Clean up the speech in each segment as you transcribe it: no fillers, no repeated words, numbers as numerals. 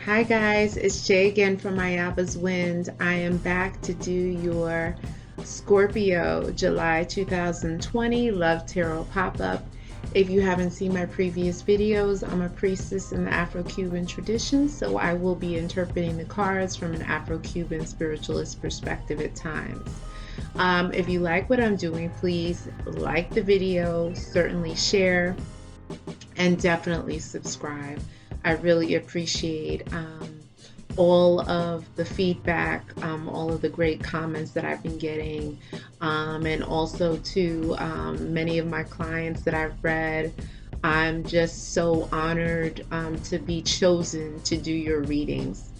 Hi guys, it's Jay again from Ayaba's Wind. I am back to do your Scorpio July 2020 Love Tarot pop-up. If you haven't seen my previous videos, I'm a priestess in the Afro-Cuban tradition, so I will be interpreting the cards from an Afro-Cuban spiritualist perspective at times. If you like what I'm doing, please like the video, certainly share, and definitely subscribe. I really appreciate all of the feedback, all of the great comments that I've been getting, and also to many of my clients that I've read. I'm just so honored to be chosen to do your readings.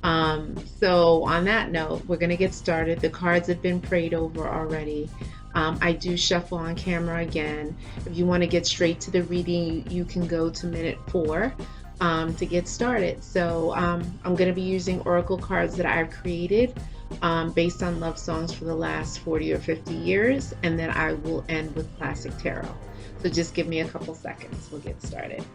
So on that note, we're going to get started. The cards have been prayed over already. I do shuffle on camera again. If you want to get straight to the reading, you can go to minute 4 to get started. So I'm going to be using oracle cards that I've created based on love songs for the last 40 or 50 years, and then I will end with classic tarot. So just give me a couple seconds. We'll get started.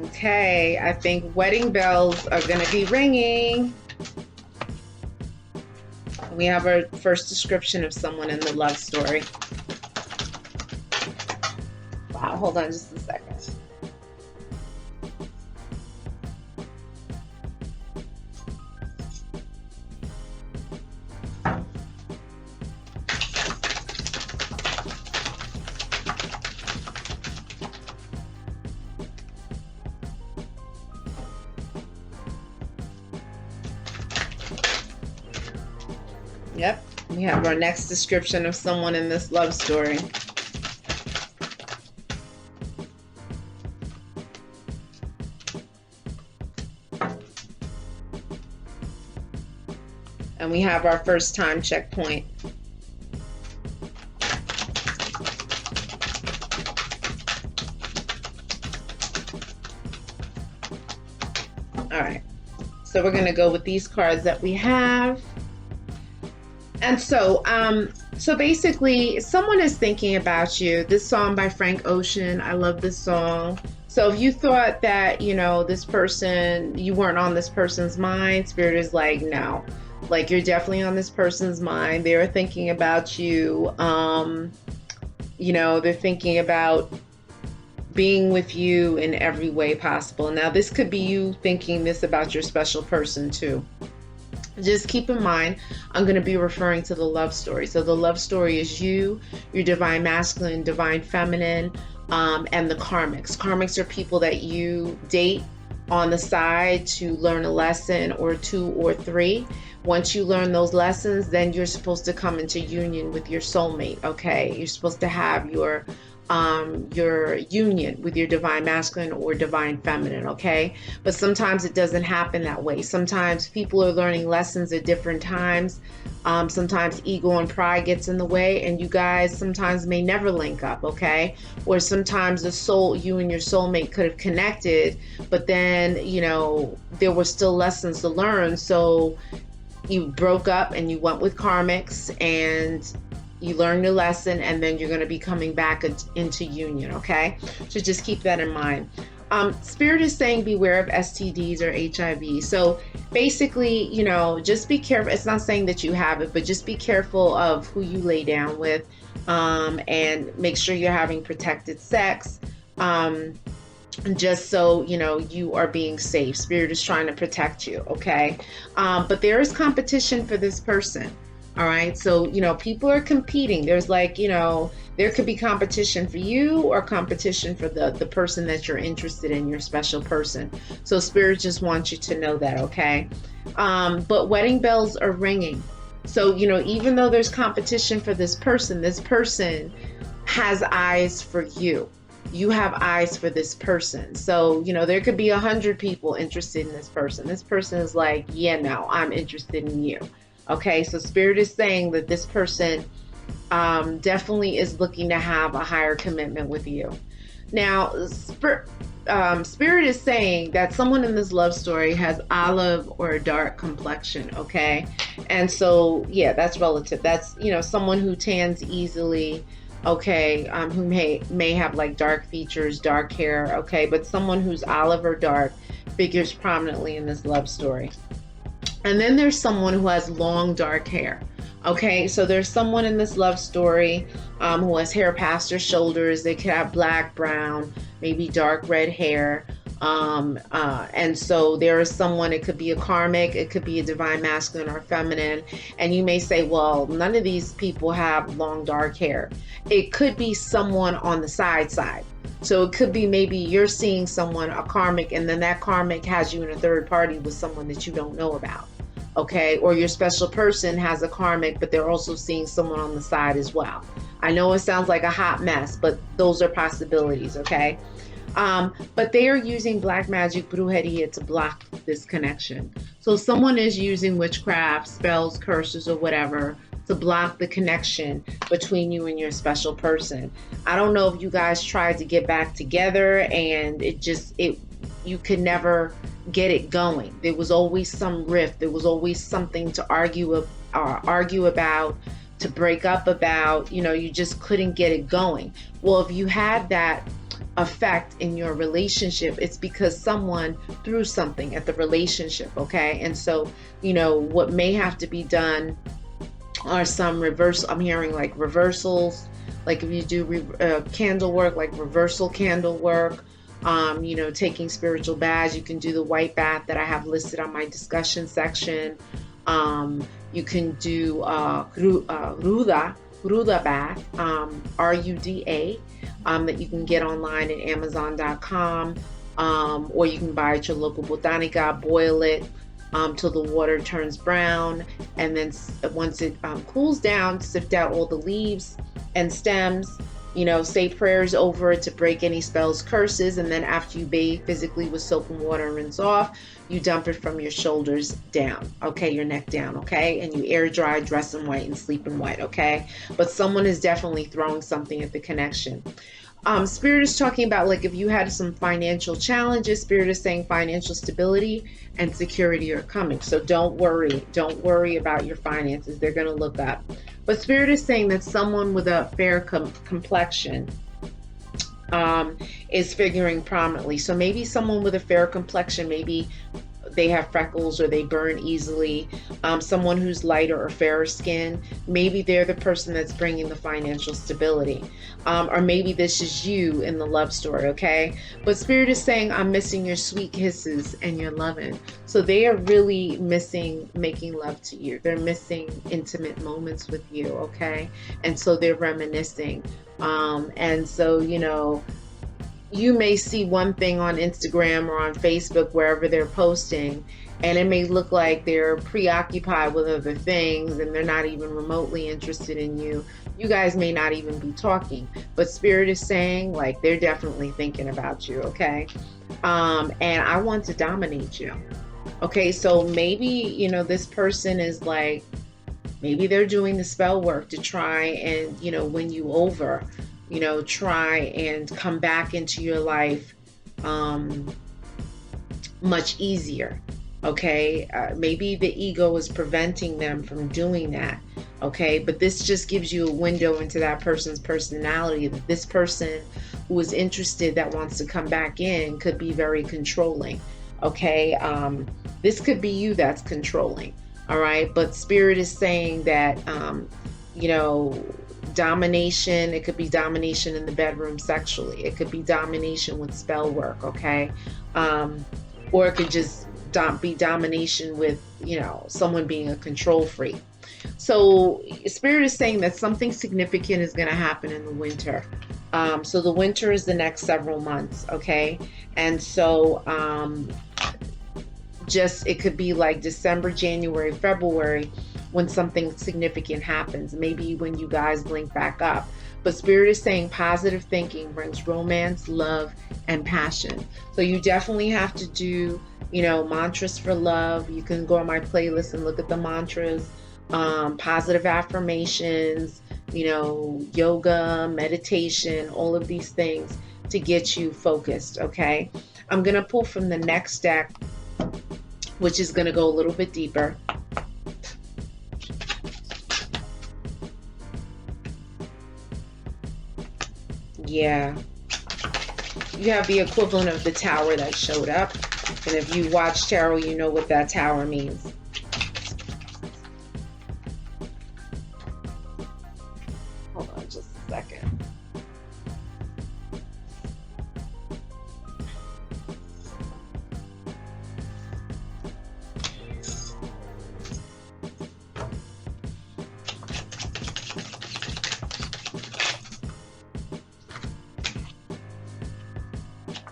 Okay, I think wedding bells are going to be ringing. We have our first description of someone in the love story. Wow, hold on just a second. Yep, we have our next description of someone in this love story. And we have our first time checkpoint. All right, so we're going to go with these cards that we have. And so basically, someone is thinking about you. This song by Frank Ocean, I love this song. So if you thought that, you know, this person, you weren't on this person's mind, Spirit is like, no. Like, you're definitely on this person's mind. They're thinking about you. You know, they're thinking about being with you in every way possible. Now, this could be you thinking this about your special person, too. Just keep in mind, I'm going to be referring to the love story. So the love story is you, your divine masculine, divine feminine, and the karmics. Karmics are people that you date on the side to learn a lesson or 2 or 3. Once you learn those lessons, then you're supposed to come into union with your soulmate, okay? You're supposed to have your union with your divine masculine or divine feminine, okay? But sometimes it doesn't happen that way. Sometimes people are learning lessons at different times. Sometimes ego and pride gets in the way, and you guys sometimes may never link up, okay? Or sometimes the soul, you and your soulmate could have connected, but then, you know, there were still lessons to learn, so you broke up and you went with karmics, and you learn your lesson, and then you're going to be coming back into union, okay? So just keep that in mind. Spirit is saying beware of STDs or HIV. So basically, you know, just be careful. It's not saying that you have it, but just be careful of who you lay down with, and make sure you're having protected sex. Just so you know you are being safe. Spirit is trying to protect you, okay? But there is competition for this person. All right, so, you know, people are competing. There's like, you know, there could be competition for you or competition for the person that you're interested in, your special person. So Spirit just wants you to know that, okay? But wedding bells are ringing. So, even though there's competition for this person has eyes for you. You have eyes for this person. So, there could be 100 people interested in this person. This person is like, yeah, no, I'm interested in you. Okay, so Spirit is saying that this person definitely is looking to have a higher commitment with you. Now, Spirit is saying that someone in this love story has olive or a dark complexion, okay? And so, yeah, that's relative. That's, someone who tans easily, okay, who may have like dark features, dark hair, okay? But someone who's olive or dark figures prominently in this love story. And then there's someone who has long dark hair. Okay, so there's someone in this love story who has hair past their shoulders. They could have black, brown, maybe dark red hair. And so there is someone, it could be a karmic, it could be a divine masculine or feminine. And you may say, well, none of these people have long dark hair. It could be someone on the side. So it could be maybe you're seeing someone, a karmic, and then that karmic has you in a third party with someone that you don't know about. Okay, or your special person has a karmic, but they're also seeing someone on the side as well. I know it sounds like a hot mess, but those are possibilities, okay? But they are using black magic, brujeria, to block this connection. So someone is using witchcraft, spells, curses, or whatever to block the connection between you and your special person. I don't know if you guys tried to get back together and you could never get it going. There was always some rift. There was always something to argue about, to break up about. You just couldn't get it going. Well, if you had that effect in your relationship, it's because someone threw something at the relationship, okay? And so, what may have to be done are some I'm hearing like reversals, like if you do candle work, like reversal candle work. Taking spiritual baths. You can do the white bath that I have listed on my discussion section. You can do Ruda bath, Ruda, that you can get online at Amazon.com, or you can buy at your local botanica, boil it till the water turns brown, and then once it cools down, sift out all the leaves and stems. Say prayers over it to break any spells, curses, and then after you bathe physically with soap and water and rinse off, you dump it from your shoulders down, okay, your neck down, okay, and you air dry, dress in white, and sleep in white, okay? But someone is definitely throwing something at the connection. Spirit is talking about, like, if you had some financial challenges, Spirit is saying financial stability and security are coming. So don't worry about your finances. They're going to look up. But Spirit is saying that someone with a fair complexion is figuring prominently. So maybe someone with a fair complexion, maybe they have freckles or they burn easily. Someone who's lighter or fairer skin, maybe they're the person that's bringing the financial stability. Or maybe this is you in the love story, okay? But Spirit is saying, I'm missing your sweet kisses and your loving. So they are really missing making love to you. They're missing intimate moments with you, okay? And so they're reminiscing. And so, you may see one thing on Instagram or on Facebook, wherever they're posting, and it may look like they're preoccupied with other things and they're not even remotely interested in you. You guys may not even be talking, but Spirit is saying, like, they're definitely thinking about you, okay? And I want to dominate you. Okay, so maybe, this person is like, maybe they're doing the spell work to try and, win you over. Try and come back into your life much easier. Okay, maybe the ego is preventing them from doing that. Okay, but this just gives you a window into that person's personality, that this person who is interested, that wants to come back in, could be very controlling. Okay, this could be you that's controlling. All right, but Spirit is saying that, domination, it could be domination in the bedroom sexually. It could be domination with spell work, okay? Or it could just be domination with, someone being a control freak. So Spirit is saying that something significant is going to happen in the winter. So the winter is the next several months, okay? And so it could be like December, January, February, when something significant happens, maybe when you guys link back up. But Spirit is saying positive thinking brings romance, love, and passion. So you definitely have to do, you know, mantras for love. You can go on my playlist and look at the mantras, positive affirmations, you know, yoga, meditation, all of these things to get you focused, okay? I'm going to pull from the next deck, which is going to go a little bit deeper. Yeah. You have the equivalent of the tower that showed up. And if you watch tarot, you know what that tower means. Hold on just a second.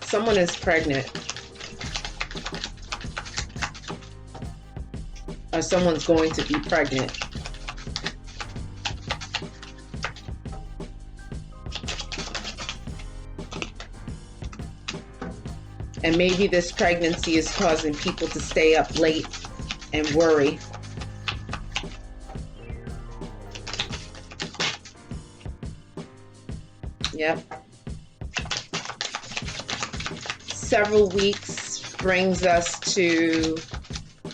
Someone is pregnant. Or someone's going to be pregnant. And maybe this pregnancy is causing people to stay up late and worry. Yep. Several weeks brings us to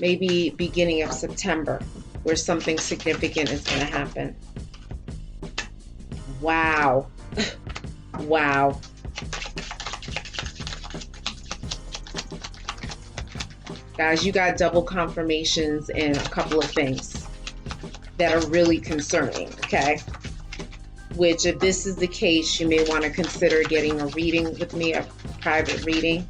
maybe beginning of September, where something significant is going to happen. Wow. Wow. Guys, you got double confirmations in a couple of things that are really concerning, okay? Which, if this is the case, you may want to consider getting a reading with me, a private reading.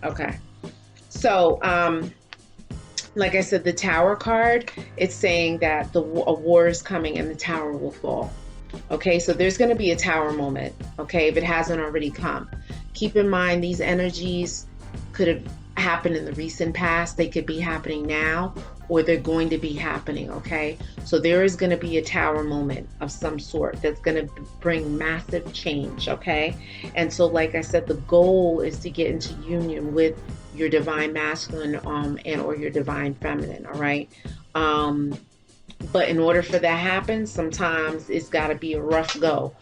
Okay. So, like I said, the Tower card, it's saying that a war is coming and the tower will fall. Okay, so there's going to be a tower moment, okay, if it hasn't already come. Keep in mind, these energies could have happened in the recent past. They could be happening now, or they're going to be happening, okay? So there is going to be a tower moment of some sort that's going to bring massive change, okay? And so, like I said, the goal is to get into union with your divine masculine and or your divine feminine, all right? But in order for that to happen, sometimes it's got to be a rough go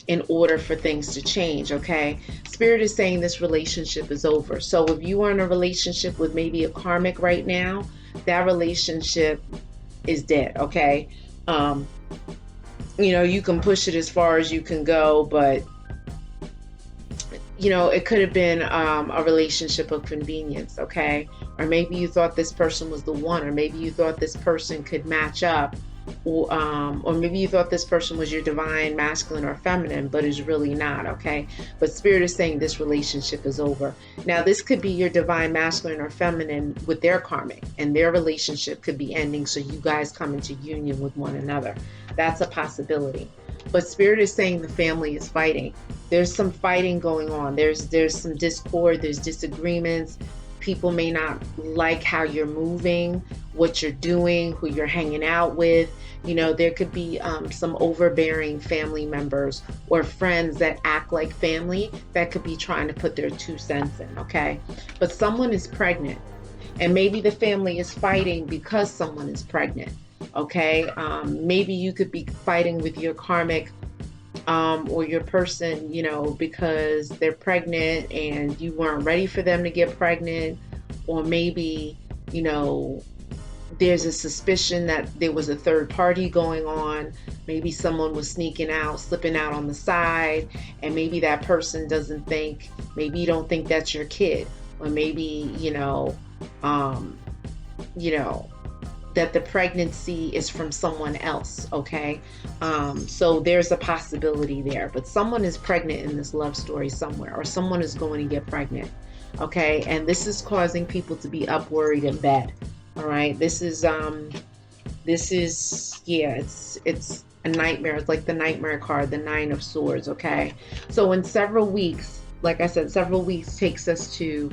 in order for things to change, okay? Spirit is saying this relationship is over. So if you are in a relationship with maybe a karmic right now, that relationship is dead, okay? You know, you can push it as far as you can go, but you know, it could have been a relationship of convenience, okay? Or maybe you thought this person was the one, or maybe you thought this person could match up, or maybe you thought this person was your divine masculine or feminine, but is really not, okay? But Spirit is saying this relationship is over. Now, this could be your divine masculine or feminine with their karmic, and their relationship could be ending, so you guys come into union with one another. That's a possibility. But Spirit is saying the family is fighting. There's some fighting going on. There's some discord, there's disagreements. People may not like how you're moving, what you're doing, who you're hanging out with. You know, there could be some overbearing family members or friends that act like family that could be trying to put their 2 cents in, okay? But someone is pregnant, and maybe the family is fighting because someone is pregnant, okay? Maybe you could be fighting with your karmic or your person, you know, because they're pregnant and you weren't ready for them to get pregnant. Or maybe, you know, there's a suspicion that there was a third party going on. Maybe someone was sneaking out, slipping out on the side, and maybe that person doesn't think, maybe you don't think that's your kid. Or maybe, that the pregnancy is from someone else, okay? So there's a possibility there, but someone is pregnant in this love story somewhere, or someone is going to get pregnant, okay? And this is causing people to be up worried in bed, all right? This is, yeah, it's a nightmare. It's like the nightmare card, the 9 of Swords, okay? So in several weeks, like I said, several weeks takes us to,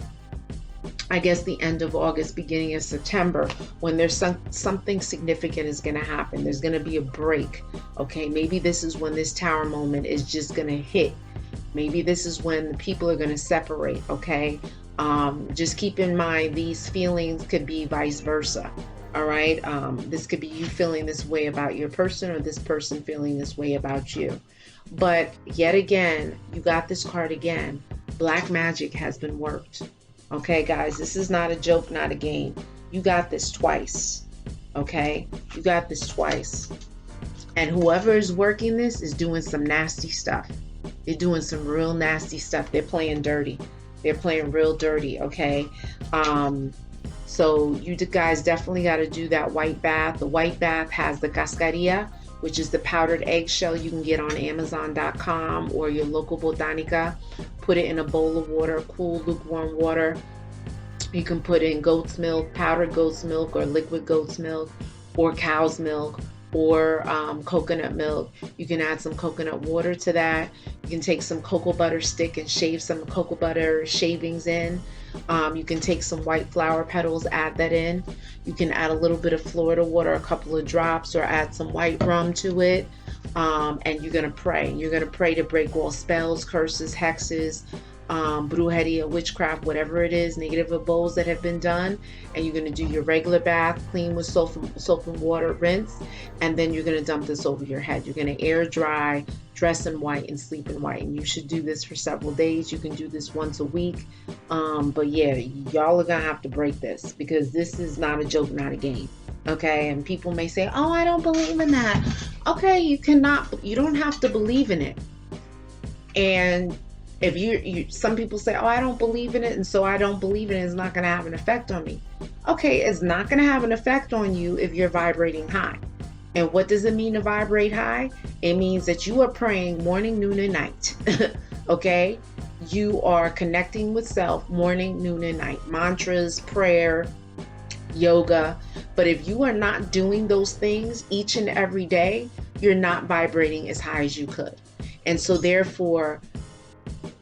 I guess, the end of August, beginning of September, when there's something significant is going to happen. There's going to be a break, okay? Maybe this is when this Tower moment is just going to hit. Maybe this is when the people are going to separate, okay? Just keep in mind, these feelings could be vice versa, all right? This could be you feeling this way about your person, or this person feeling this way about you. But yet again, you got this card again. Black magic has been worked. Okay, guys, this is not a joke, not a game. You got this twice, okay? You got this twice. And whoever is working this is doing some nasty stuff. They're doing some real nasty stuff. They're playing dirty. They're playing real dirty, okay? So you guys definitely got to do that white bath. The white bath has the cascarilla, which is the powdered eggshell you can get on Amazon.com or your local botanica. Put it in a bowl of water, cool, lukewarm water. You can put in goat's milk, powdered goat's milk, or liquid goat's milk, or cow's milk, or coconut milk. You can add some coconut water to that. You can take some cocoa butter stick and shave some cocoa butter shavings in. You can take some white flower petals, add that in. You can add a little bit of Florida water, a couple of drops, or add some white rum to it. And you're going to pray. You're going to pray to break all spells, curses, hexes, brujeria, witchcraft, whatever it is, negative abodes that have been done. And you're going to do your regular bath, clean with soap and water, rinse. And then you're going to dump this over your head. You're going to air dry, dress in white, and sleep in white. And you should do this for several days. You can do this once a week. But yeah, y'all are going to have to break this, because this is not a joke, not a game. Okay, and people may say, oh, I don't believe in that. Okay, you don't have to believe in it. And if some people say, oh, I don't believe in it, and so I don't believe in it, it's not going to have an effect on me. Okay, it's not going to have an effect on you if you're vibrating high. And what does it mean to vibrate high? It means that you are praying morning, noon, and night. Okay, you are connecting with self morning, noon, and night. Mantras, prayer, yoga. But if you are not doing those things each and every day, you're not vibrating as high as you could. And so therefore,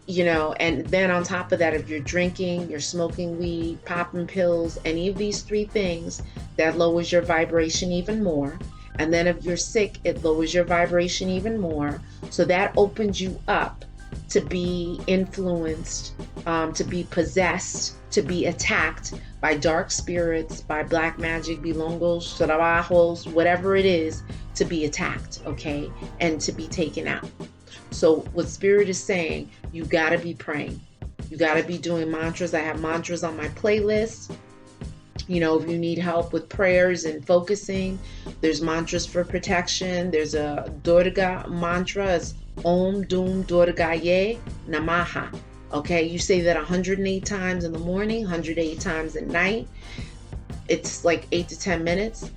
and then on top of that, if you're drinking, you're smoking weed, popping pills, any of these 3 things, that lowers your vibration even more. And then if you're sick, it lowers your vibration even more. So that opens you up to be influenced, to be possessed, to be attacked by dark spirits, by black magic, bilongos, trabajos, whatever it is, to be attacked, okay, and to be taken out. So what Spirit is saying, you got to be praying. You got to be doing mantras. I have mantras on my playlist. If you need help with prayers and focusing, there's mantras for protection. There's a Durga mantra. It's Om Dum Durgaye Namaha. Okay, you say that 108 times in the morning, 108 times at night. It's like 8 to 10 minutes.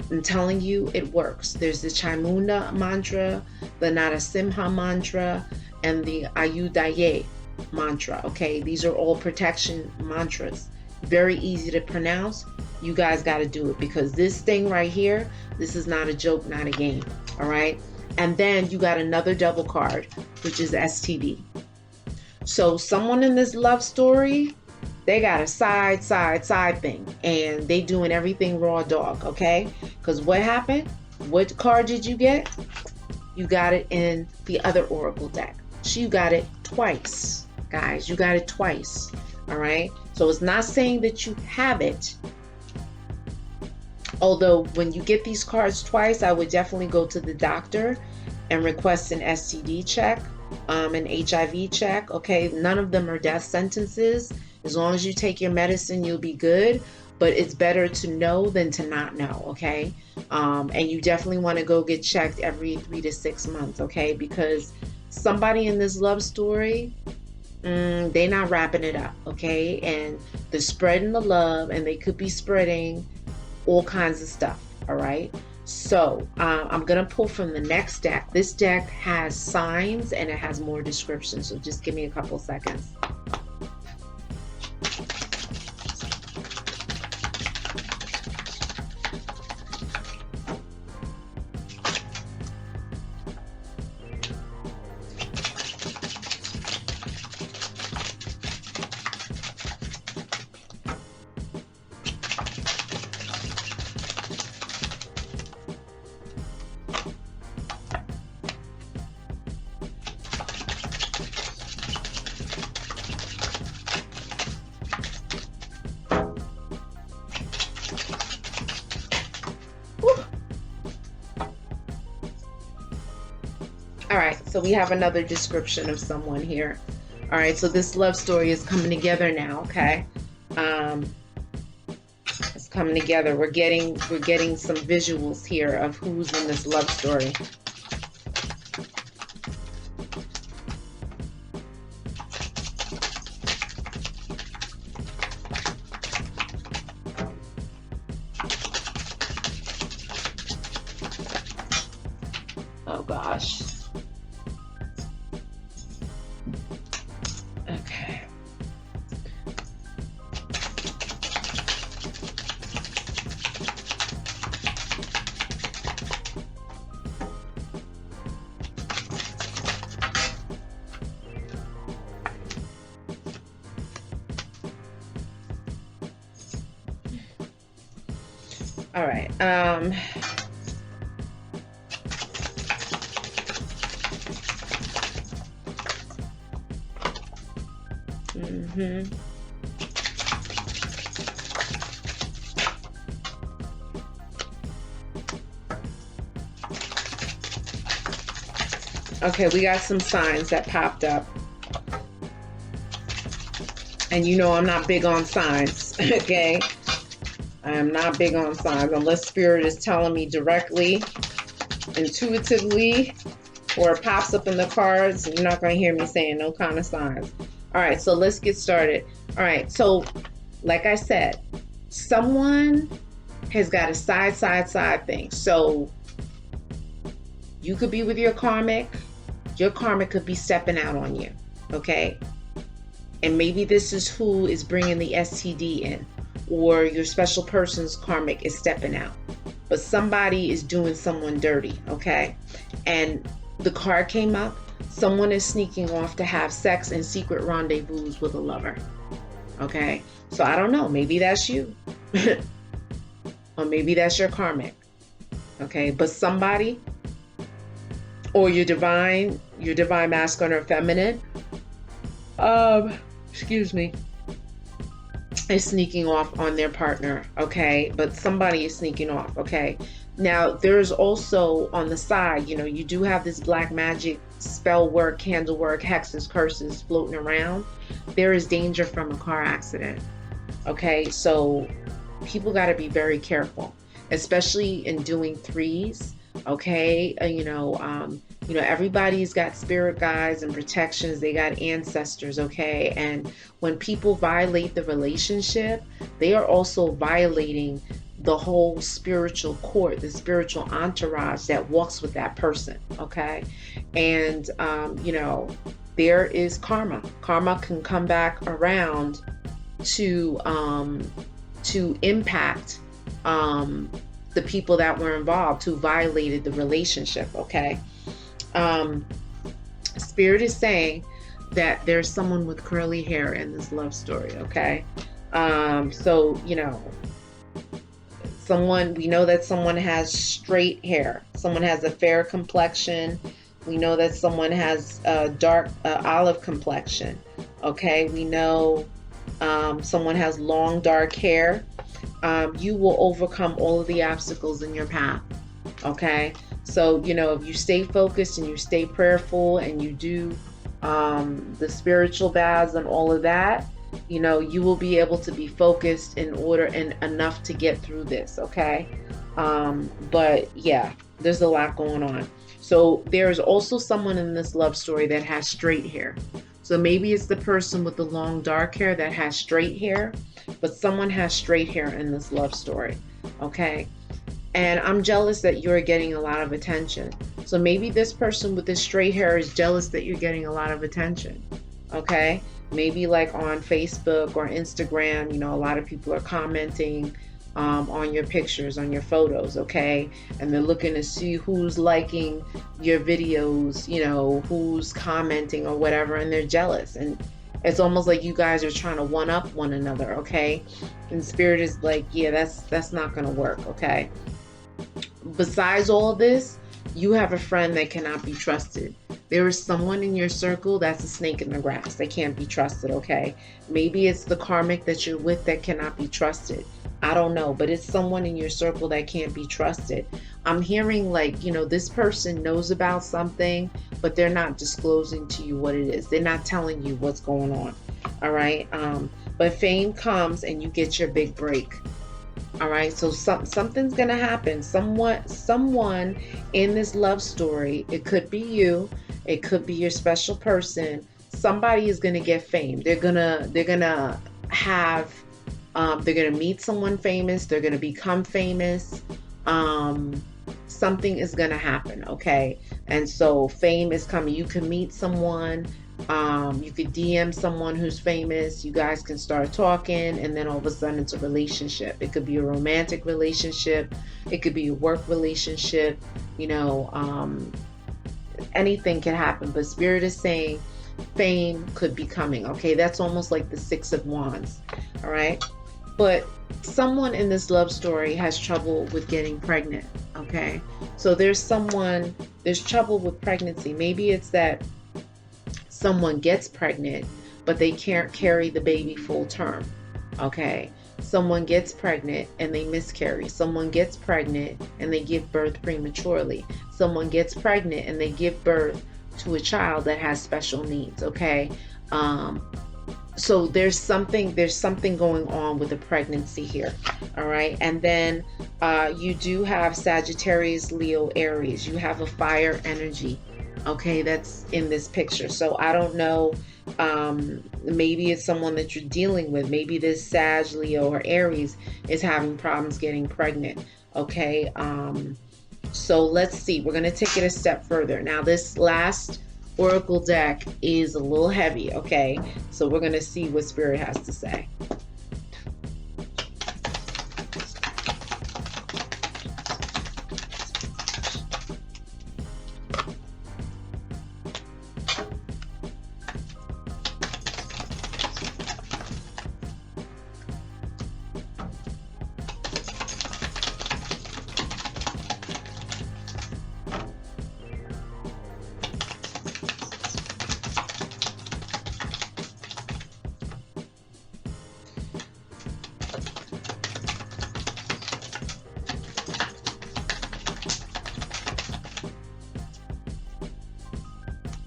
I'm telling you, it works. There's the Chaimunda mantra, the Narasimha mantra, and the Ayudaye mantra. Okay, these are all protection mantras. Very easy to pronounce. You guys got to do it, because this thing right here, this is not a joke, not a game. All right. And then you got another double card, which is STD. So someone in this love story, they got a side thing, and they doing everything raw dog. Okay. Because what happened? What card did you get? You got it in the other oracle deck. So you got it twice, guys. You got it twice. All right. So it's not saying that you have it. Although when you get these cards twice, I would definitely go to the doctor and request an STD check, an HIV check. Okay. None of them are death sentences. As long as you take your medicine, you'll be good. But it's better to know than to not know. Okay. And you definitely want to go get checked every 3 to 6 months. Okay. Because somebody in this love story, they're not wrapping it up, okay? And they're spreading the love, and they could be spreading all kinds of stuff, all right? So I'm going to pull from the next deck. This deck has signs, and it has more description, so just give me a couple seconds. so we have another description of someone here. All right, so this love story is coming together now, okay? It's coming together. We're getting some visuals here of who's in this love story. Oh gosh. Okay. All right. Okay, we got some signs that popped up. And you know I'm not big on signs, okay? I am not big on signs unless Spirit is telling me directly, intuitively, or it pops up in the cards. You're not going to hear me saying no kind of signs. All right, so let's get started. All right, so like I said, someone has got a side thing. So you could be with your karmic could be stepping out on you, okay? And maybe this is who is bringing the STD in, or your special person's karmic is stepping out. But somebody is doing someone dirty, okay? And the card came up, someone is sneaking off to have sex and secret rendezvous with a lover, okay? So I don't know, maybe that's you. Or maybe that's your karmic, okay? But somebody, or your divine masculine or feminine, excuse me, is sneaking off on their partner, okay? But somebody is sneaking off, okay? Now, there's also on the side, you know, you do have this black magic, spell work, candle work, hexes, curses floating around. There is danger from a car accident, okay? So people got to be very careful, especially in doing threes, okay? Everybody's got spirit guides and protections. They got ancestors, okay? And when people violate the relationship, they are also violating the whole spiritual court, the spiritual entourage that walks with that person, okay? And, there is karma. Karma can come back around to impact the people that were involved, who violated the relationship, okay? Spirit is saying that there's someone with curly hair in this love story, okay? We know that someone has straight hair. Someone has a fair complexion. We know that someone has a dark olive complexion, okay? We know someone has long dark hair. You will overcome all of the obstacles in your path, okay? So, if you stay focused and you stay prayerful and you do the spiritual baths and all of that, you will be able to be focused in order and enough to get through this, okay? But yeah, there's a lot going on. So there's also someone in this love story that has straight hair. So maybe it's the person with the long dark hair that has straight hair, but someone has straight hair in this love story, okay? And I'm jealous that you're getting a lot of attention. So maybe this person with this straight hair is jealous that you're getting a lot of attention, okay? Maybe like on Facebook or Instagram, a lot of people are commenting on your pictures, on your photos, okay? And they're looking to see who's liking your videos, who's commenting or whatever, and they're jealous. And it's almost like you guys are trying to one up one another, okay? And Spirit is like, yeah, that's not gonna work, okay? Besides all this, you have a friend that cannot be trusted. There is someone in your circle that's a snake in the grass. They can't be trusted, okay? Maybe it's the karmic that you're with that cannot be trusted. I don't know, but it's someone in your circle that can't be trusted. I'm hearing like, you know, this person knows about something, but they're not disclosing to you what it is. They're not telling you what's going on. All right. But fame comes and you get your big break. All right. So something's gonna happen. Someone in this love story, it could be you, it could be your special person. Somebody is gonna get fame. They're gonna have they're gonna meet someone famous, they're gonna become famous. Something is gonna happen, okay? And so fame is coming. You can meet someone, you could DM someone who's famous, you guys can start talking, and then all of a sudden it's a relationship. It could be a romantic relationship, it could be a work relationship, you know, anything can happen. But Spirit is saying fame could be coming, okay? That's almost like the Six of Wands, all right? But someone in this love story has trouble with getting pregnant, okay? So there's trouble with pregnancy. Maybe it's that someone gets pregnant, but they can't carry the baby full term, okay? Someone gets pregnant and they miscarry. Someone gets pregnant and they give birth prematurely. Someone gets pregnant and they give birth to a child that has special needs, okay? So there's something going on with the pregnancy here, all right? And then you do have Sagittarius, Leo, Aries. You have a fire energy, okay, that's in this picture. So I don't know, maybe it's someone that you're dealing with. Maybe this Sag, Leo, or Aries is having problems getting pregnant, okay? So let's see. We're going to take it a step further. Now, this last Oracle deck is a little heavy, okay? So we're going to see what Spirit has to say.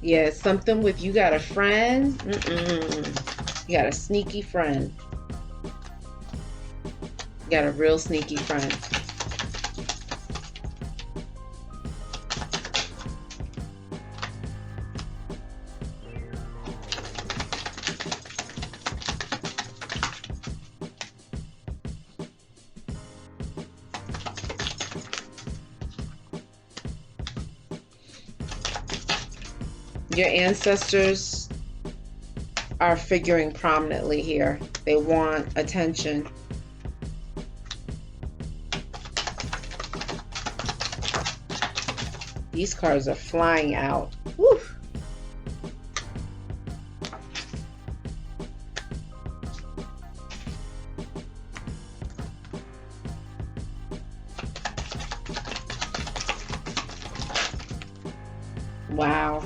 Yeah, something with you got a friend. You got a sneaky friend. You got a real sneaky friend. Your ancestors are figuring prominently here. They want attention. These cards are flying out. Woo. Wow.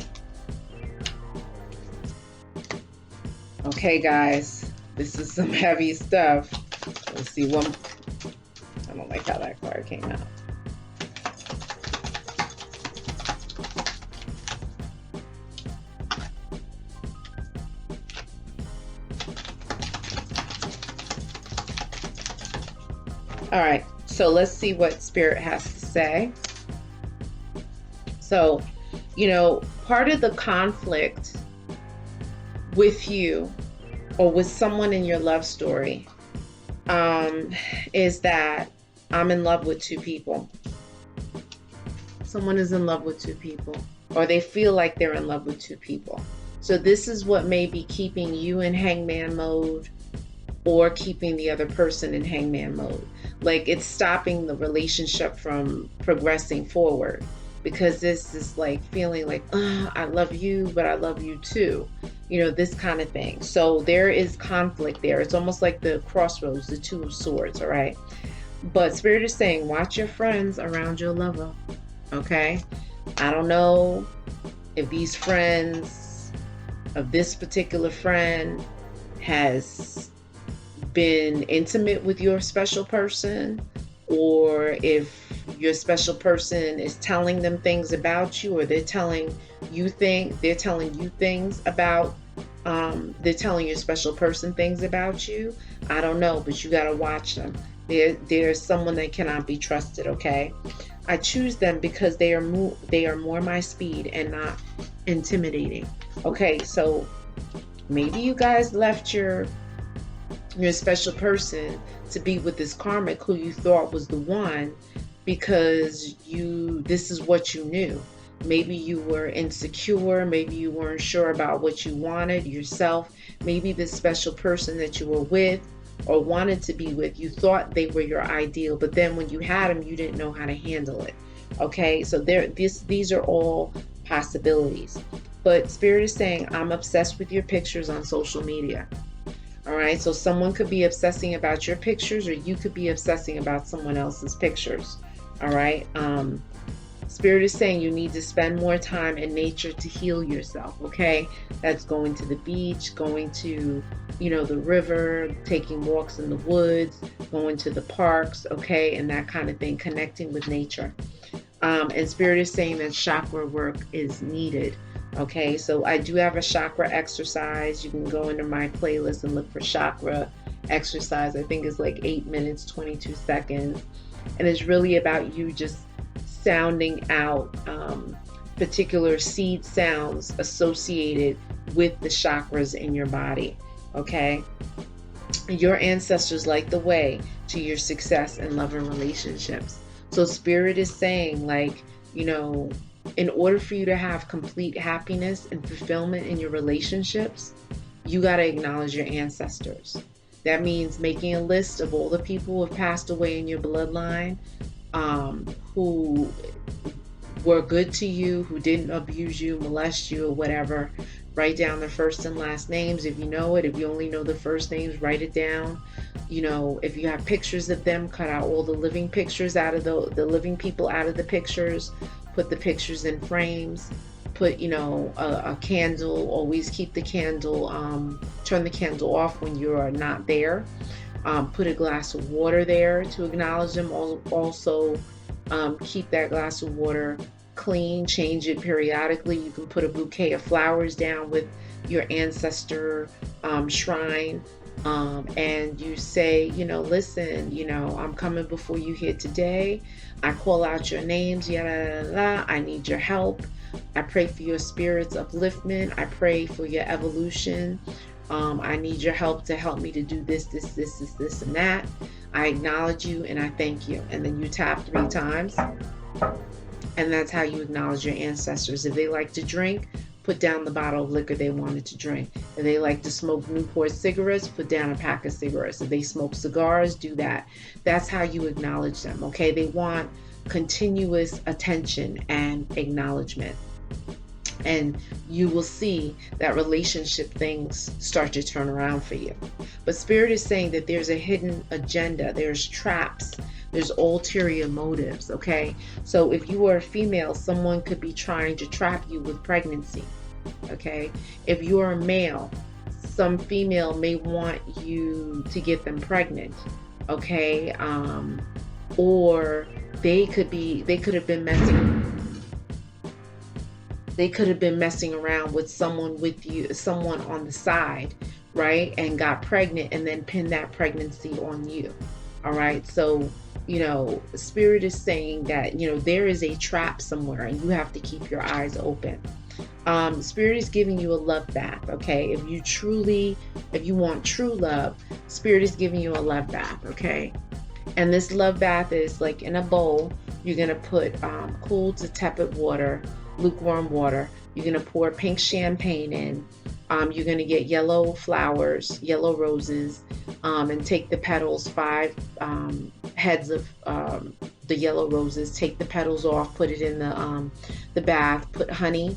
Okay, guys, this is some heavy stuff. Let's see one. I don't like how that card came out. All right, so let's see what Spirit has to say. So, you know, part of the conflict with you or with someone in your love story is that I'm in love with two people. Someone is in love with two people, or they feel like they're in love with two people. So this is what may be keeping you in hangman mode or keeping the other person in hangman mode. Like, it's stopping the relationship from progressing forward, because this is like feeling like, oh, I love you, but I love you too. You know, this kind of thing. So there is conflict there. It's almost like the crossroads, the Two of Swords, all right? But Spirit is saying, watch your friends around your lover, okay? I don't know if these friends, of this particular friend, has been intimate with your special person, or if your special person is telling them things about you, or they're telling you things about, they're telling your special person things about you. I don't know, but you got to watch them. There's someone that cannot be trusted, okay? I choose them because they are more my speed and not intimidating. Okay, so maybe you guys left your special person to be with this karmic who you thought was the one because this is what you knew. Maybe you were insecure, maybe you weren't sure about what you wanted yourself. Maybe this special person that you were with or wanted to be with, you thought they were your ideal, but then when you had them, you didn't know how to handle it. Okay, so these are all possibilities. But Spirit is saying, I'm obsessed with your pictures on social media. All right, so someone could be obsessing about your pictures, or you could be obsessing about someone else's pictures. All right, Spirit is saying you need to spend more time in nature to heal yourself. Okay, that's going to the beach, going to, the river, taking walks in the woods, going to the parks, okay, and that kind of thing, connecting with nature. And Spirit is saying that chakra work is needed. Okay, so I do have a chakra exercise. You can go into my playlist and look for chakra exercise. I think it's like 8 minutes, 22 seconds. And it's really about you just sounding out particular seed sounds associated with the chakras in your body. Okay, your ancestors light the way to your success in love and relationships. So Spirit is saying, like, in order for you to have complete happiness and fulfillment in your relationships, you got to acknowledge your ancestors. That means making a list of all the people who have passed away in your bloodline, who were good to you, who didn't abuse you, molest you, or whatever. Write down their first and last names if you know it. If you only know the first names, write it down. If you have pictures of them, cut out all the living pictures out of the living people out of the pictures. Put the pictures in frames. Put, a candle. Always keep the candle, turn the candle off when you are not there. Put a glass of water there to acknowledge them. Also, keep that glass of water clean, change it periodically. You can put a bouquet of flowers down with your ancestor shrine, and you say, listen, I'm coming before you here today. I call out your names, yada, I need your help. I pray for your spirit's upliftment. I pray for your evolution. I need your help to help me to do this, and that. I acknowledge you and I thank you. And then you tap 3 times. And that's how you acknowledge your ancestors. If they like to drink, put down the bottle of liquor they wanted to drink. If they like to smoke Newport cigarettes, put down a pack of cigarettes. If they smoke cigars, do that. That's how you acknowledge them, okay? They want continuous attention and acknowledgement. And you will see that relationship things start to turn around for you. But Spirit is saying that there's a hidden agenda. There's traps. There's ulterior motives, okay? So if you are a female, someone could be trying to trap you with pregnancy, okay? If you're a male, some female may want you to get them pregnant, okay? Or they could have been messing around with someone on the side, right? And got pregnant and then pinned that pregnancy on you. All right. So, Spirit is saying that, there is a trap somewhere and you have to keep your eyes open. Spirit is giving you a love bath. Okay. If you want true love, Spirit is giving you a love bath. Okay. And this love bath is like in a bowl. You're going to put cool to tepid water, lukewarm water. You're going to pour pink champagne in. You're going to get yellow flowers, yellow roses, and take the petals, 5 heads of the yellow roses. Take the petals off, put it in the bath, put honey,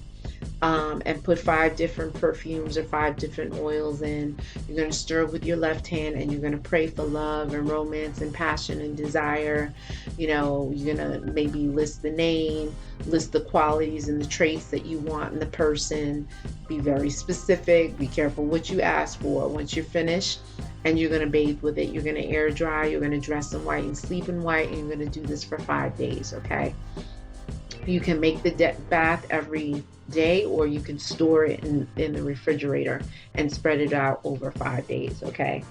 and put 5 different perfumes or 5 different oils in. You're going to stir with your left hand, and you're going to pray for love and romance and passion and desire. You're going to maybe list the name, list the qualities and the traits that you want in the person. Be very specific. Be careful what you ask for. Once you're finished, and you're going to bathe with it. You're going to air dry, you're going to dress in white and sleep in white, and you're going to do this for 5 days, okay? You can make the bath every day, or you can store it in the refrigerator and spread it out over 5 days, okay?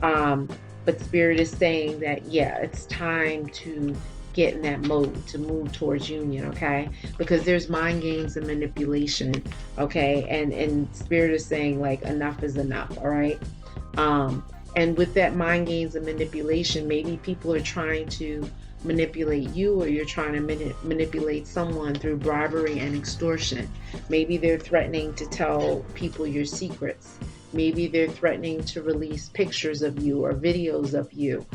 But Spirit is saying that, yeah, it's time to get in that mode, to move towards union, okay? Because there's mind games and manipulation, okay? And Spirit is saying, like, enough is enough, all right? And with that mind games and manipulation, maybe people are trying to manipulate you, or you're trying to manipulate someone through bribery and extortion. Maybe they're threatening to tell people your secrets. Maybe they're threatening to release pictures of you or videos of you,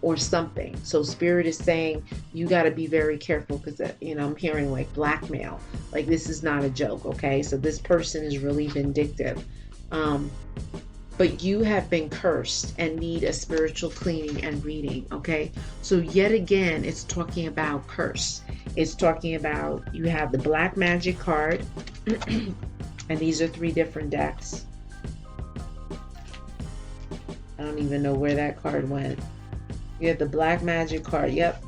or something. So Spirit is saying you got to be very careful, because I'm hearing like blackmail. Like, this is not a joke, okay? So this person is really vindictive. But you have been cursed and need a spiritual cleaning and reading, okay? So yet again, it's talking about curse. It's talking about, you have the black magic card, and these are 3 different decks. I don't even know where that card went. You have the black magic card, yep.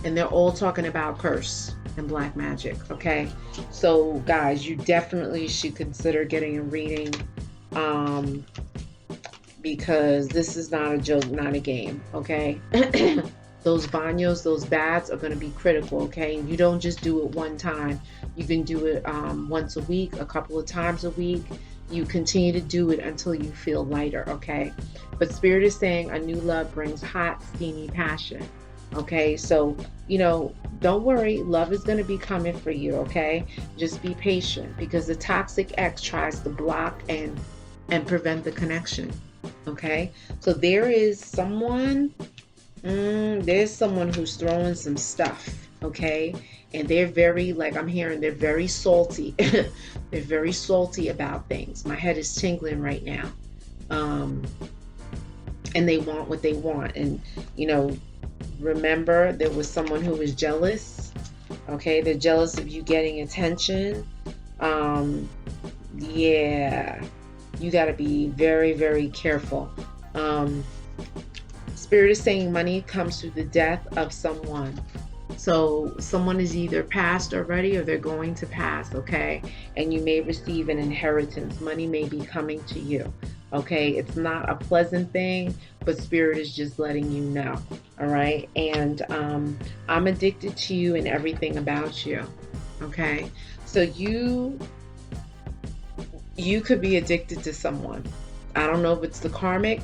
And they're all talking about curse and black magic, okay? So guys, you definitely should consider getting a reading, because this is not a joke, not a game, okay? Those banos, those baths are going to be critical, okay? You don't just do it one time. You can do it once a week, a couple of times a week. You continue to do it until you feel lighter, okay? But Spirit is saying a new love brings hot, steamy passion, okay? So, don't worry. Love is going to be coming for you, okay? Just be patient, because the toxic ex tries to block and prevent the connection, okay? So there is someone, there's someone who's throwing some stuff, okay? And they're very, like, I'm hearing they're very salty. They're very salty about things. My head is tingling right now. And they want what they want. And, remember, there was someone who was jealous, okay? They're jealous of you getting attention. Yeah. You got to be very, very careful. Spirit is saying money comes through the death of someone. So someone is either passed already, or they're going to pass, okay? And you may receive an inheritance. Money may be coming to you, okay? It's not a pleasant thing, but Spirit is just letting you know, all right? And I'm addicted to you and everything about you, okay? So you could be addicted to someone. I don't know if it's the karmic.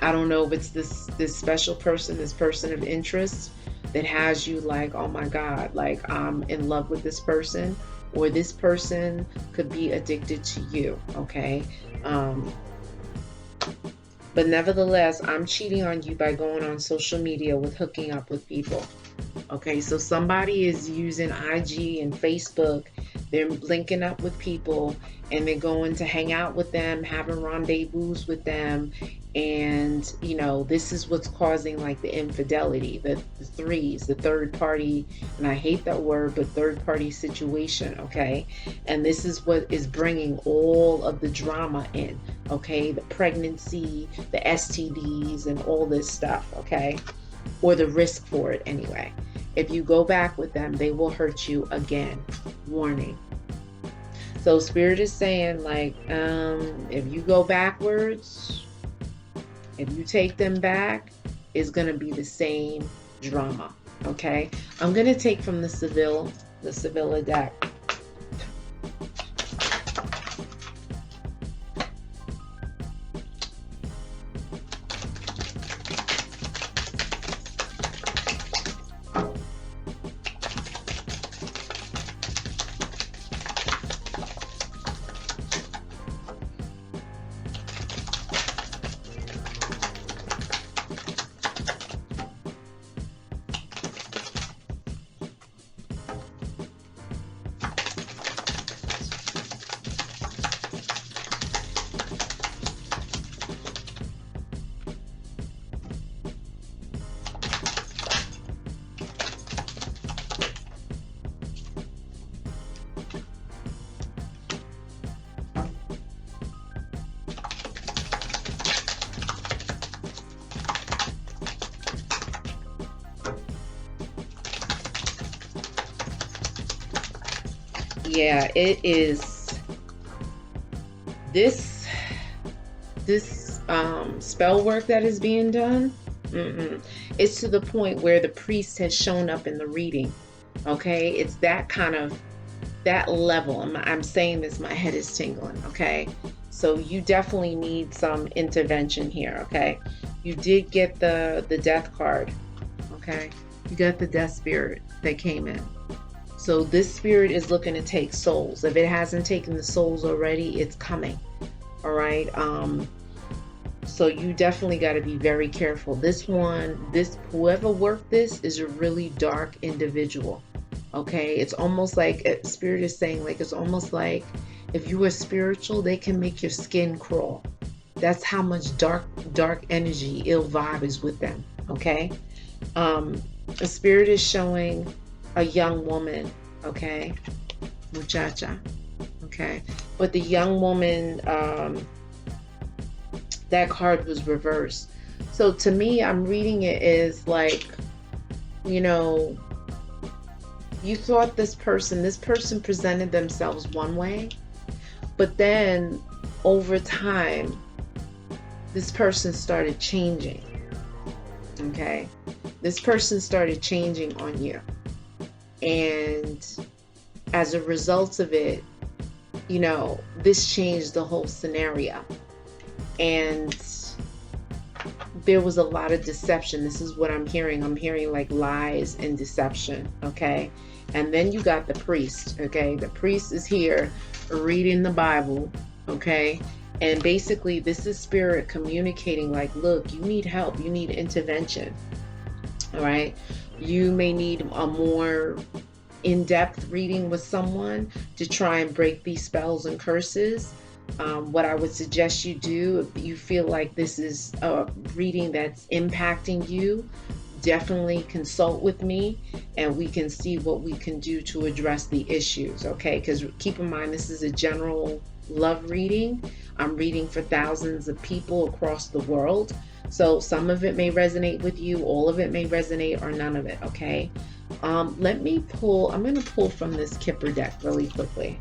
I don't know if it's this special person, this person of interest that has you like, oh my God, like I'm in love with this person, or this person could be addicted to you, okay? But nevertheless, I'm cheating on you by going on social media with hooking up with people. Okay, so somebody is using IG and Facebook. They're linking up with people, and they're going to hang out with them, having rendezvous with them. And, this is what's causing like the infidelity, the threes, the third party. And I hate that word, but third party situation. Okay. And this is what is bringing all of the drama in. Okay. The pregnancy, the STDs, and all this stuff. Okay. Or the risk for it anyway. If you go back with them, they will hurt you again. Warning. So Spirit is saying, like, if you go backwards, if you take them back, it's going to be the same drama. Okay. I'm going to take from the Sevilla deck. Yeah, it is this spell work that is being done. It's to the point where the priest has shown up in the reading. Okay, it's that kind of that level. I'm saying this, my head is tingling. Okay, so you definitely need some intervention here. Okay, you did get the death card. Okay, you got the death spirit that came in. So this spirit is looking to take souls. If it hasn't taken the souls already, it's coming. All right. So you definitely got to be very careful. Whoever worked this is a really dark individual. Okay. It's almost like spirit is saying, like, it's almost like if you were spiritual, they can make your skin crawl. That's how much dark energy, ill vibe is with them. Okay. The spirit is showing a young woman, okay, muchacha, okay, but the young woman, that card was reversed. So to me, I'm reading it as like, you know, you thought this person presented themselves one way, but then over time, this person started changing, okay? This person started changing on you. And as a result of it, you know, this changed the whole scenario. And there was a lot of deception. This is what I'm hearing. I'm hearing like lies and deception, okay? And then you got the priest, okay? The priest is here reading the Bible, okay? And basically this is spirit communicating like, look, you need help. You need intervention, all right? You may need a more in-depth reading with someone to try and break these spells and curses. What I would suggest you do, if you feel like this is a reading that's impacting you, definitely consult with me and we can see what we can do to address the issues, okay? Because keep in mind, this is a general love reading. I'm reading for thousands of people across the world. So some of it may resonate with you, all of it may resonate, or none of it, okay? Let me pull, I'm going to pull from this Kipper deck really quickly.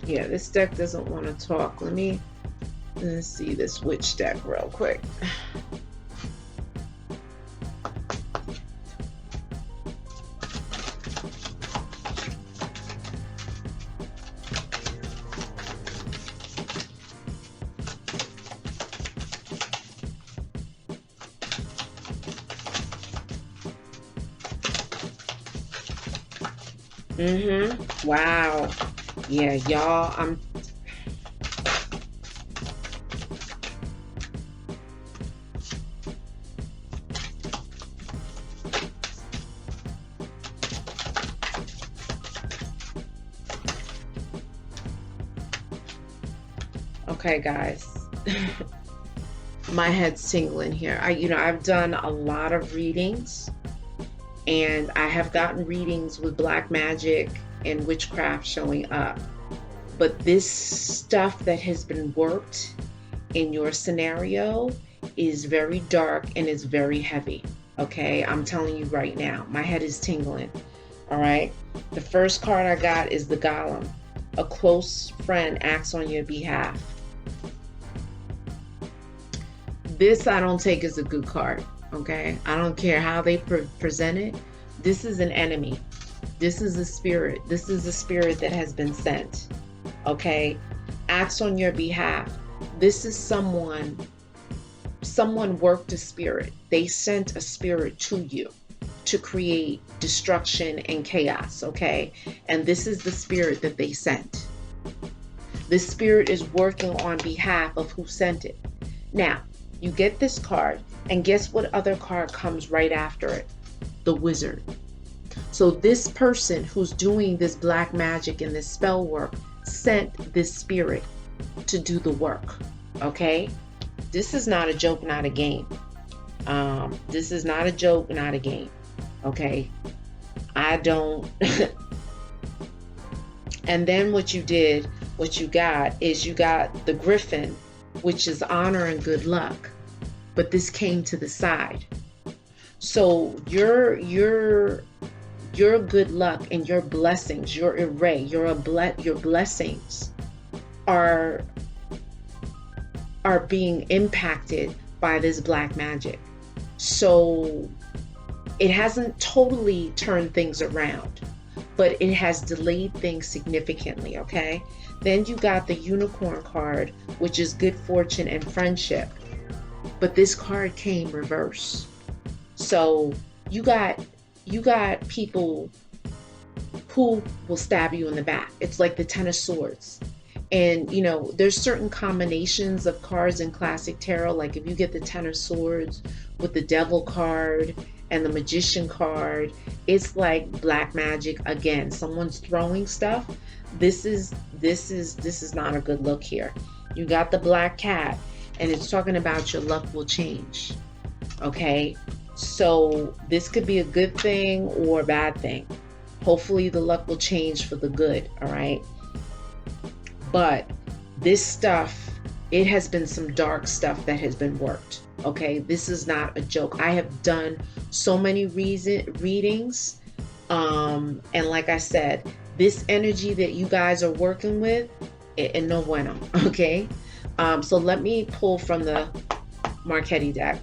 Yeah, this deck doesn't want to talk. Let's see this witch deck real quick. Wow. Yeah, y'all, okay, guys. My head's tingling here. I've done a lot of readings, and I have gotten readings with black magic and witchcraft showing up. But this stuff that has been worked in your scenario is very dark and is very heavy. Okay, I'm telling you right now, my head is tingling. All right, the first card I got is the Golem. A close friend acts on your behalf. This I don't take as a good card. Okay, I don't care how they present it. This is an enemy. This is a spirit. This is a spirit that has been sent. Okay, acts on your behalf. This is someone worked a spirit. They sent a spirit to you to create destruction and chaos, okay? And this is the spirit that they sent. This spirit is working on behalf of who sent it. Now, you get this card, and guess what other card comes right after it? The Wizard. So this person who's doing this black magic and this spell work sent this spirit. to do the work. Okay, this is not a joke, not a game. This is not a joke, not a game. Okay, I don't. And then what you got is you got the Griffin, which is honor and good luck, but this came to the side. So your good luck and your blessings, your array, your blessings are being impacted by this black magic. So it hasn't totally turned things around, but it has delayed things significantly, okay? Then you got the unicorn card, which is good fortune and friendship. But this card came reverse. So you got people who will stab you in the back. It's like the Ten of Swords. And, you know, there's certain combinations of cards in classic tarot. Like if you get the Ten of Swords with the Devil card and the Magician card, it's like black magic again. Someone's throwing stuff. This is not a good look here. You got the Black Cat, and it's talking about your luck will change. Okay, so this could be a good thing or a bad thing. Hopefully the luck will change for the good. All right, but this stuff, it has been some dark stuff that has been worked. Okay, this is not a joke. I have done so many readings, and like I said, this energy that you guys are working with, and no bueno. Okay, so let me pull from the Marchetti deck.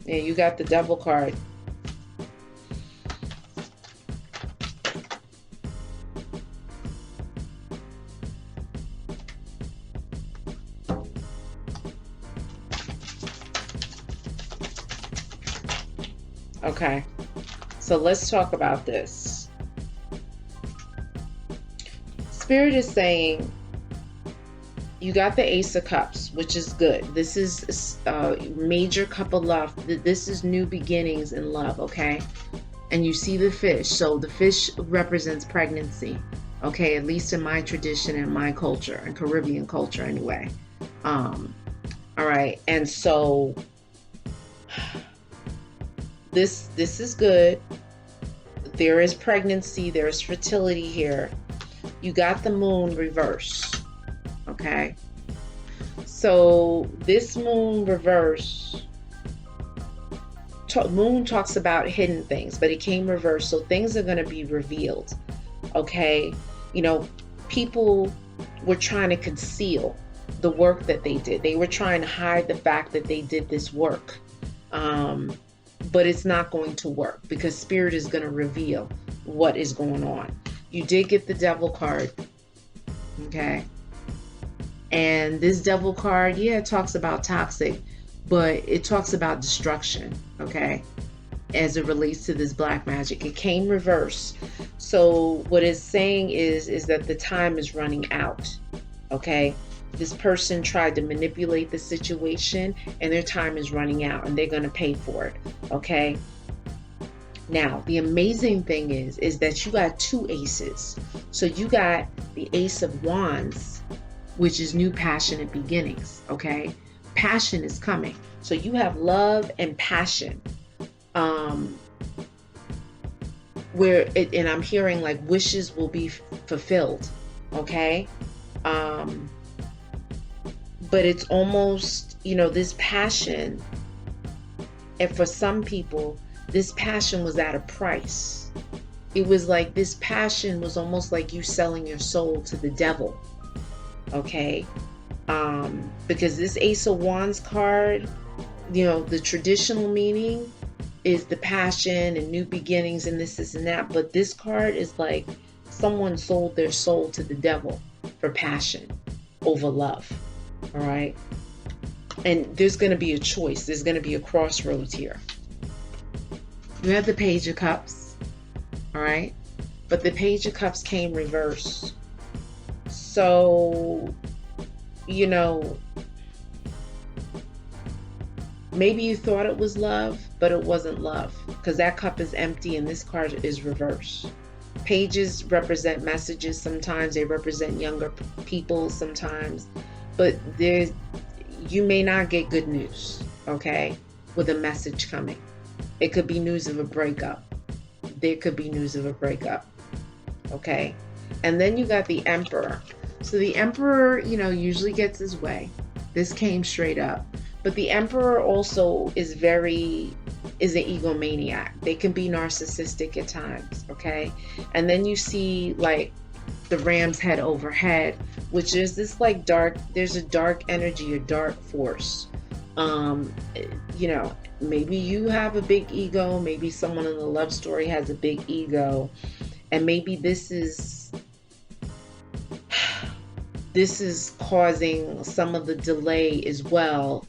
Yeah, you got the Devil card. Okay, so let's talk about this. Spirit is saying you got the Ace of Cups, which is good. This is a major cup of love. This is new beginnings in love, okay? And you see the fish. So the fish represents pregnancy, okay? At least in my tradition and my culture, and Caribbean culture anyway. All right, and so this is good. There is pregnancy, there is fertility here. You got the Moon reverse. Okay, so this Moon reverse, Moon talks about hidden things, but it came reverse, so things are going to be revealed. Okay, you know, people were trying to conceal the work that they did. They were trying to hide the fact that they did this work, but it's not going to work because Spirit is going to reveal what is going on. You did get the Devil card, okay? And this Devil card, yeah, it talks about toxic, but it talks about destruction, okay, as it relates to this black magic. It came reverse. So what it's saying is that the time is running out, okay? This person tried to manipulate the situation and their time is running out and they're going to pay for it, okay? Now, the amazing thing is that you got two aces. So you got the Ace of Wands, which is new passionate beginnings, okay? Passion is coming. So you have love and passion, and I'm hearing like wishes will be fulfilled, okay? But it's almost, you know, this passion, and for some people, this passion was at a price. It was like this passion was almost like you selling your soul to the devil. Okay, because this Ace of Wands card, you know, the traditional meaning is the passion and new beginnings and this and that, but this card is like someone sold their soul to the devil for passion over love. All right, and there's going to be a choice. There's going to be a crossroads here. You have the Page of Cups. all right? But the Page of Cups came reversed. So, you know, maybe you thought it was love, but it wasn't love, because that cup is empty and this card is reversed. Pages represent messages sometimes, they represent younger people sometimes, but you may not get good news, okay, with a message coming. It could be news of a breakup. There could be news of a breakup, okay? And then you got the Emperor. So the Emperor, you know, usually gets his way. This came straight up. But the Emperor also is an egomaniac. They can be narcissistic at times, okay? And then you see like the ram's head overhead, which is this like there's a dark energy, a dark force. You know, maybe you have a big ego, maybe someone in the love story has a big ego, and maybe this is causing some of the delay as well,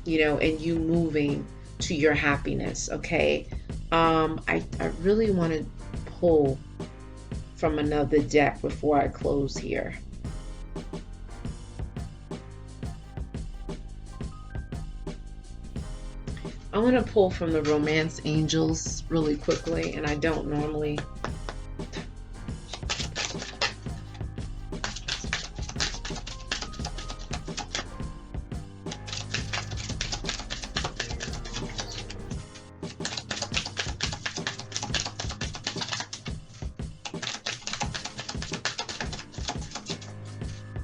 you know, and you moving to your happiness, okay? I really want to pull from another deck before I close here. I want to pull from the Romance Angels really quickly, and I don't normally.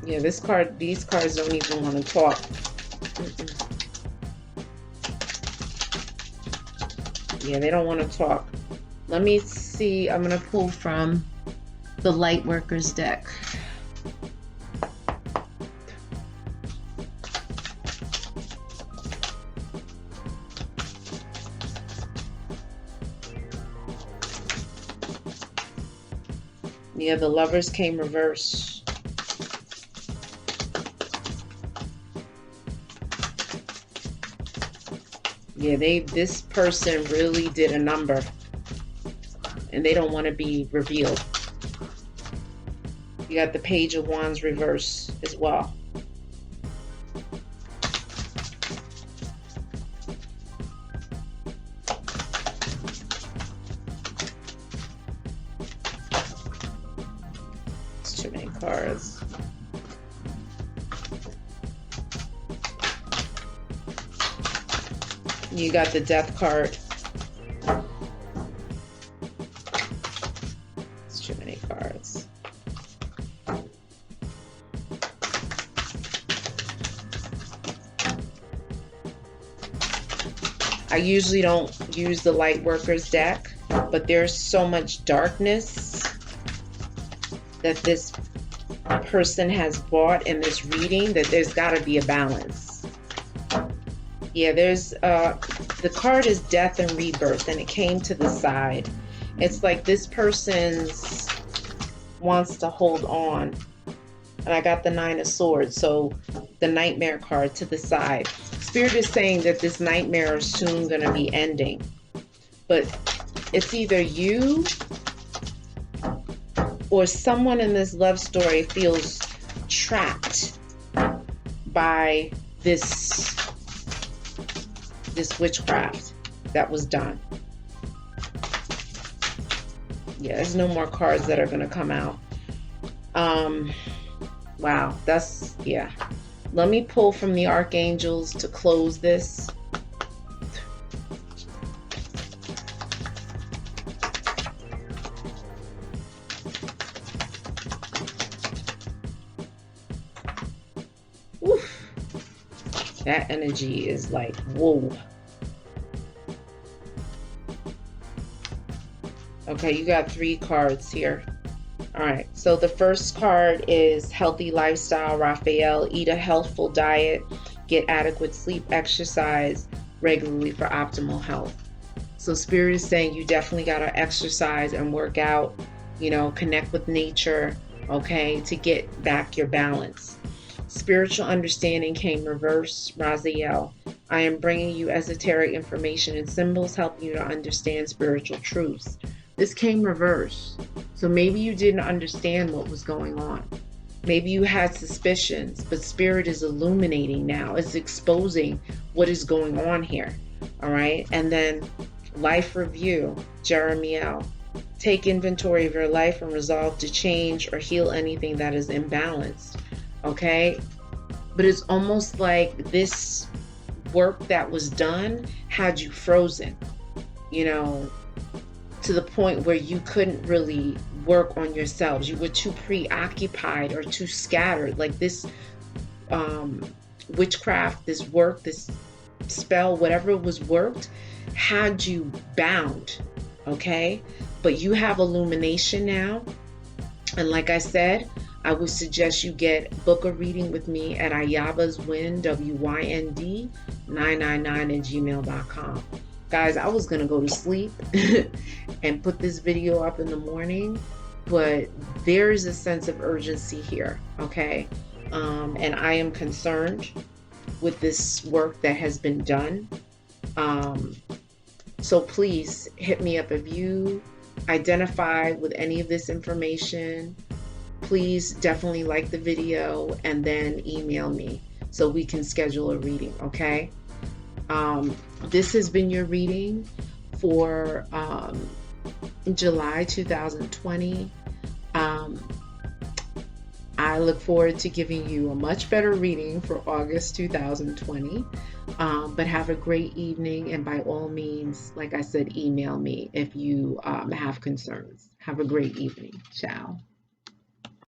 Yeah, these cards don't even want to talk. Yeah, they don't want to talk. Let me see. I'm going to pull from the Lightworkers deck. Yeah, the Lovers came reverse. Yeah, this person really did a number, and they don't want to be revealed. You got the Page of Wands reverse as well. It's too many cards. You got the Death card. It's too many cards. I usually don't use the Lightworkers deck, but there's so much darkness that this person has brought in this reading that there's got to be a balance. Yeah, there's the card is Death and Rebirth, and it came to the side. It's like this person wants to hold on. And I got the Nine of Swords, so the Nightmare card to the side. Spirit is saying that this nightmare is soon going to be ending. But it's either you or someone in this love story feels trapped by this witchcraft that was done. Yeah, there's no more cards that are going to come out. Wow, yeah. Let me pull from the Archangels to close this. Oof. That energy is like, whoa. Okay, you got 3 cards here. All right, so the first card is Healthy Lifestyle, Raphael. Eat a healthful diet, get adequate sleep, exercise regularly for optimal health. So Spirit is saying you definitely got to exercise and work out, you know, connect with nature, okay, to get back your balance. Spiritual understanding came reverse, Raziel. I am bringing you esoteric information and symbols helping you to understand spiritual truths. This came reversed. So maybe you didn't understand what was going on. Maybe you had suspicions, but Spirit is illuminating now. It's exposing what is going on here. All right. And then life review, Jeremiel. Take inventory of your life and resolve to change or heal anything that is imbalanced. Okay. But it's almost like this work that was done had you frozen, you know, to the point where you couldn't really work on yourselves. You were too preoccupied or too scattered. Like this witchcraft, this work, this spell, whatever was worked, had you bound. Okay. But you have illumination now. And like I said, I would suggest you book a reading with me at ayabaswind, WYND 999@gmail.com. Guys, I was going to go to sleep and put this video up in the morning, but there is a sense of urgency here, okay? And I am concerned with this work that has been done. So please hit me up if you identify with any of this information. Please definitely like the video and then email me so we can schedule a reading, okay? This has been your reading for July 2020. I look forward to giving you a much better reading for August 2020. But have a great evening, and by all means, like I said, email me if you have concerns. Have a great evening. Ciao.